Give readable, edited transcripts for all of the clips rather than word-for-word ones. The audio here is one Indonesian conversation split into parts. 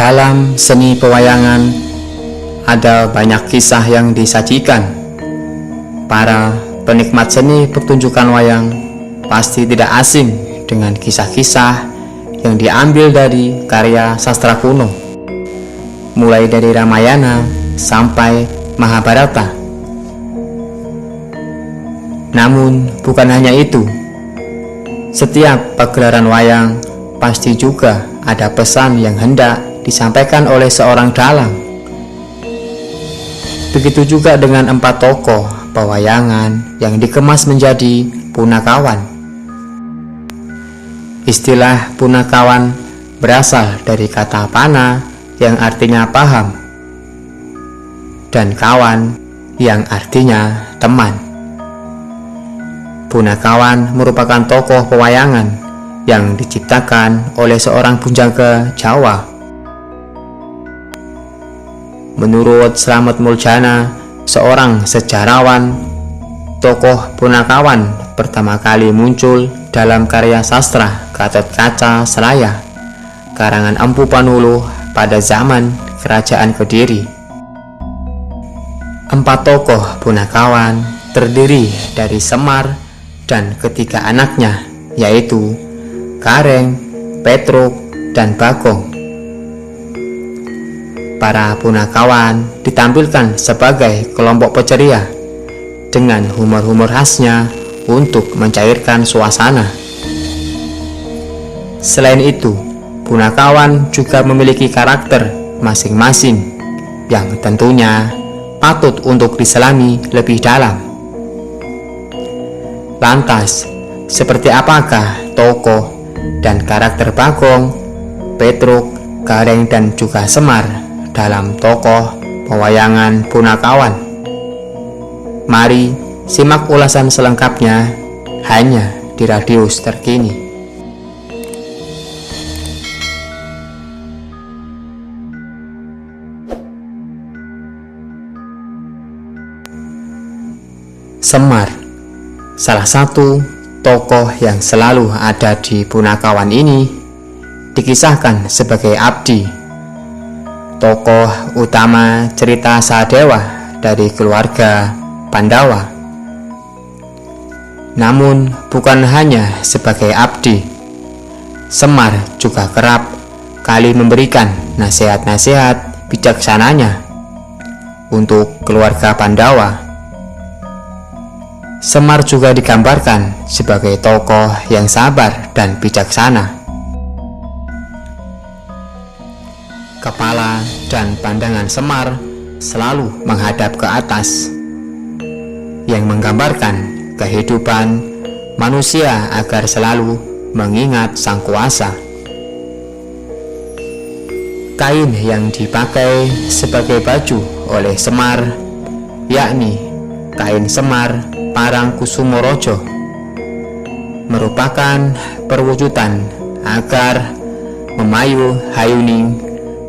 Dalam seni pewayangan ada banyak kisah yang disajikan. Para penikmat seni pertunjukan wayang pasti tidak asing dengan kisah-kisah yang diambil dari karya sastra kuno, mulai dari Ramayana sampai Mahabharata. Namun bukan hanya itu, setiap pagelaran wayang pasti juga ada pesan yang hendak disampaikan oleh seorang dalang. Begitu juga dengan 4 tokoh pewayangan yang dikemas menjadi punakawan. Istilah punakawan berasal dari kata pana yang artinya paham, dan kawan yang artinya teman. Punakawan merupakan tokoh pewayangan yang diciptakan oleh seorang punjaga Jawa. Menurut Slamet Muljana, seorang sejarawan, tokoh punakawan pertama kali muncul dalam karya sastra Gatotkaca Selaya, karangan Empu Panuluh pada zaman Kerajaan Kediri. 4 tokoh punakawan terdiri dari Semar dan ketiga anaknya, yaitu Gareng, Petruk, dan Bagong. Para punakawan ditampilkan sebagai kelompok peceria dengan humor-humor khasnya untuk mencairkan suasana. Selain itu, punakawan juga memiliki karakter masing-masing yang tentunya patut untuk diselami lebih dalam. Lantas, seperti apakah tokoh dan karakter Bagong, Petruk, Gareng, dan juga Semar dalam tokoh pewayangan punakawan? Mari simak ulasan selengkapnya hanya di Radius Terkini. Semar, salah satu tokoh yang selalu ada di punakawan ini, dikisahkan sebagai abdi, tokoh utama cerita Sahadewa dari keluarga Pandawa. Namun bukan hanya sebagai abdi, Semar juga kerap kali memberikan nasihat-nasihat bijaksananya untuk keluarga Pandawa. Semar juga digambarkan sebagai tokoh yang sabar dan bijaksana. Kepala dan pandangan Semar selalu menghadap ke atas, yang menggambarkan kehidupan manusia agar selalu mengingat Sang Kuasa. Kain yang dipakai sebagai baju oleh Semar yakni kain Semar Parangkusumorojo, merupakan perwujudan agar memayu hayuning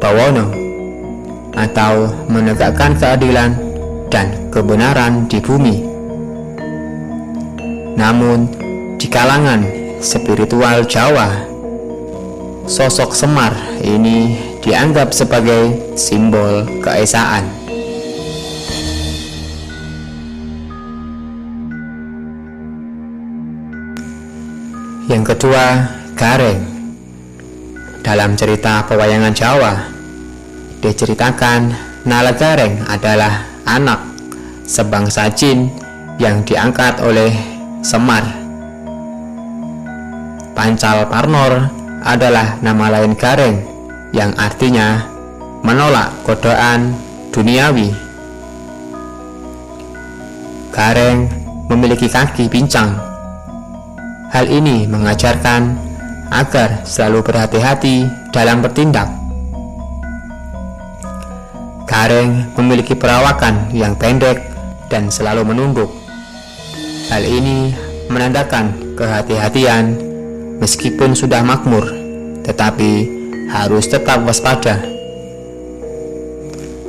bawono atau menegakkan keadilan dan kebenaran di bumi. Namun di kalangan spiritual Jawa, sosok Semar ini dianggap sebagai simbol keesaan. Yang kedua, Gareng. Dalam cerita pewayangan Jawa, diceritakan Nala Gareng adalah anak sebangsa jin yang diangkat oleh Semar. Pancal Parnor adalah nama lain Gareng yang artinya menolak godaan duniawi. Gareng memiliki kaki pincang. Hal ini mengajarkan agar selalu berhati-hati dalam bertindak. Gareng memiliki perawakan yang pendek dan selalu menunduk. Hal ini menandakan kehati-hatian meskipun sudah makmur, tetapi harus tetap waspada.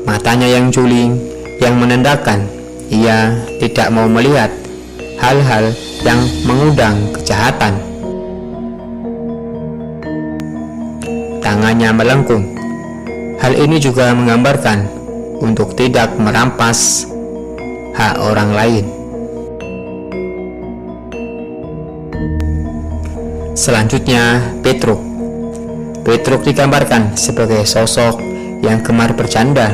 Matanya yang juling yang menandakan ia tidak mau melihat hal-hal yang mengundang kejahatan. Tangannya melengkung, Hal ini juga menggambarkan untuk tidak merampas hak orang lain. Selanjutnya, Petruk. Petruk digambarkan sebagai sosok yang gemar bercanda,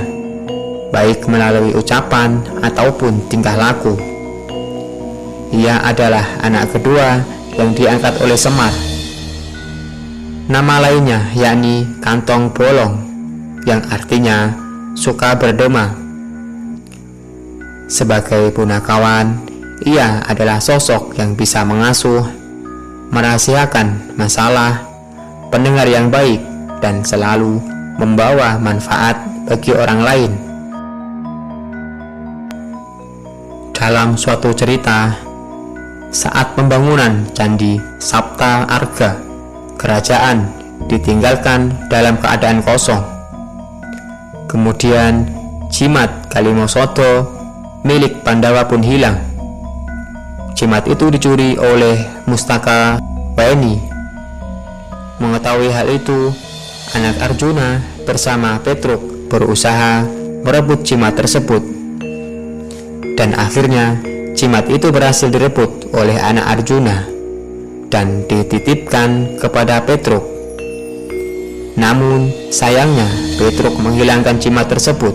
baik melalui ucapan ataupun tingkah laku. Ia adalah anak kedua yang diangkat oleh Semar. Nama lainnya yakni Kantong Bolong, yang artinya suka berdoma. Sebagai punakawan, ia adalah sosok yang bisa mengasuh, merahasiakan masalah, pendengar yang baik, dan selalu membawa manfaat bagi orang lain. Dalam suatu cerita, saat pembangunan Candi Sapta Arga, kerajaan ditinggalkan dalam keadaan kosong. Kemudian jimat Kalimasodo milik Pandawa pun hilang. Jimat itu dicuri oleh Mustaka Weni. Mengetahui hal itu, anak Arjuna bersama Petruk berusaha merebut jimat tersebut. Dan akhirnya jimat itu berhasil direbut oleh anak Arjuna dan dititipkan kepada Petruk. Namun sayangnya Petruk menghilangkan jimat tersebut,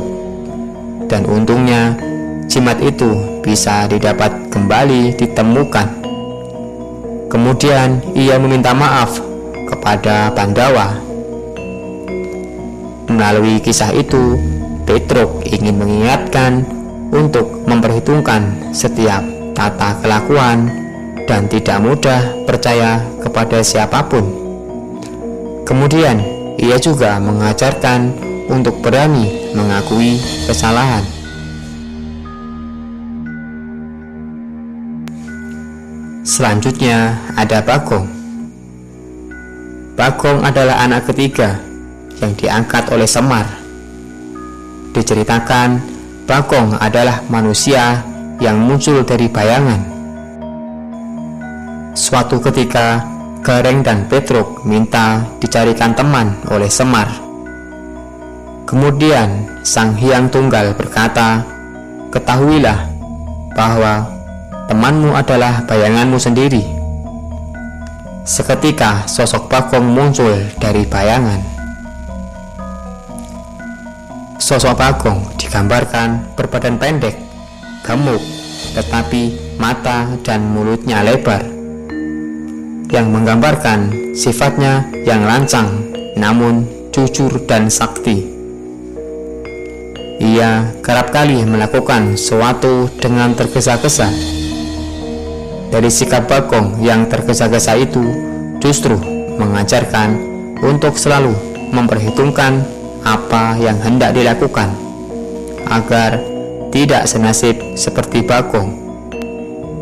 dan untungnya jimat itu bisa didapat kembali ditemukan. Kemudian ia meminta maaf kepada Pandawa. Melalui kisah itu, Petruk ingin mengingatkan untuk memperhitungkan setiap tata kelakuan dan tidak mudah percaya kepada siapapun. Kemudian ia juga mengajarkan untuk berani mengakui kesalahan. Selanjutnya ada Bagong. Bagong adalah anak ketiga yang diangkat oleh Semar. Diceritakan Bagong adalah manusia yang muncul dari bayangan. Suatu ketika, Gareng dan Petruk minta dicarikan teman oleh Semar. Kemudian Sang Hyang Tunggal berkata, "Ketahuilah bahwa temanmu adalah bayanganmu sendiri." Seketika sosok Bagong muncul dari bayangan. Sosok Bagong digambarkan berbadan pendek, gemuk, tetapi mata dan mulutnya lebar, yang menggambarkan sifatnya yang lancang namun jujur dan sakti. Ia kerap kali melakukan sesuatu dengan tergesa-gesa. Dari sikap Bagong yang tergesa-gesa itu justru mengajarkan untuk selalu memperhitungkan apa yang hendak dilakukan, agar tidak senasib seperti Bagong.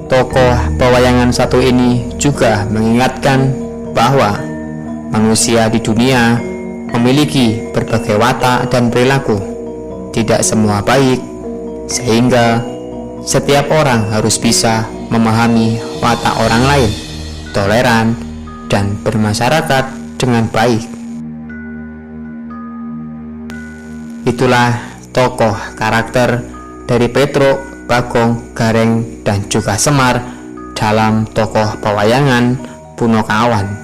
Tokoh pewayangan satu ini juga mengingatkan bahwa manusia di dunia memiliki berbagai watak dan perilaku, tidak semua baik, sehingga setiap orang harus bisa memahami watak orang lain, toleran, dan bermasyarakat dengan baik. Itulah tokoh karakter dari Petruk, Bagong, Gareng, dan juga Semar dalam tokoh pewayangan Punokawan.